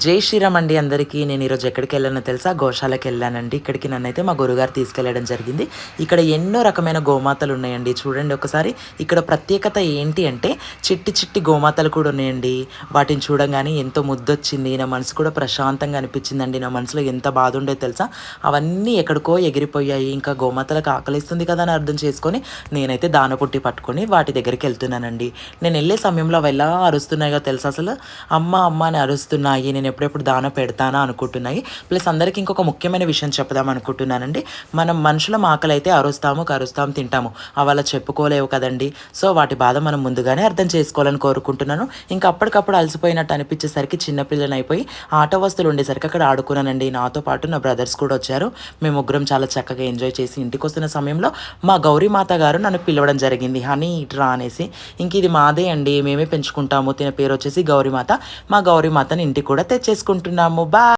జై శ్రీరామ్ అండి అందరికీ. నేను ఈరోజు ఎక్కడికి వెళ్ళానో తెలుసా? గోశాలకు వెళ్ళానండి. ఇక్కడికి నన్నైతే మా గురుగారు తీసుకెళ్ళడం జరిగింది. ఇక్కడ ఎన్నో రకమైన గోమాతలు ఉన్నాయండి. చూడండి ఒకసారి. ఇక్కడ ప్రత్యేకత ఏంటి అంటే చిట్టి చిట్టి గోమాతలు కూడా ఉన్నాయండి. వాటిని చూడంగానే ఎంతో ముద్దొచ్చింది. నా మనసు కూడా ప్రశాంతంగా అనిపించిందండి. నా మనసులో ఎంత బాధ ఉండేది తెలుసా? అవన్నీ ఎక్కడికో ఎగిరిపోయాయి. ఇంకా గోమాతలకు ఆకలిస్తుంది కదా అని అర్థం చేసుకొని నేనైతే దానపుట్టి పట్టుకొని వాటి దగ్గరికి వెళ్తున్నానండి. నేను వెళ్ళే సమయంలో అవి ఎలా అరుస్తున్నాయో తెలుసా? అసలు అమ్మ అమ్మ అని అరుస్తున్నాయి. నేను ఎప్పుడెప్పుడు దాన పెడతానా అనుకుంటున్నాయి. ప్లస్ అందరికీ ఇంకొక ముఖ్యమైన విషయం చెప్దాం అనుకుంటున్నానండి. మనం మనుషులం ఆకలి అయితే అరుస్తాము, కరుస్తాము, తింటాము. అవి అలా చెప్పుకోలేవు కదండి. సో వాటి బాధ మనం ముందుగానే అర్థం చేసుకోవాలని కోరుకుంటున్నాను. ఇంకా అప్పటికప్పుడు అలసిపోయినట్టు అనిపించేసరికి చిన్నపిల్లని అయిపోయి ఆట వస్తువులు ఉండేసరికి అక్కడ ఆడుకున్నానండి. నాతో పాటు నా బ్రదర్స్ కూడా వచ్చారు. మేము ముగ్గురం చాలా చక్కగా ఎంజాయ్ చేసి ఇంటికి వస్తున్న సమయంలో మా గౌరీమాత గారు నన్ను పిలవడం జరిగింది. హనీ ఇట్రా అనేసి. ఇంక ఇది మాదే అండి, మేమే పెంచుకుంటాము. తిన పేరు వచ్చేసి గౌరీమాత. మా గౌరీమాతని ఇంటికి కూడా తెచ్చేసుకుంటున్నాము. బాయ్.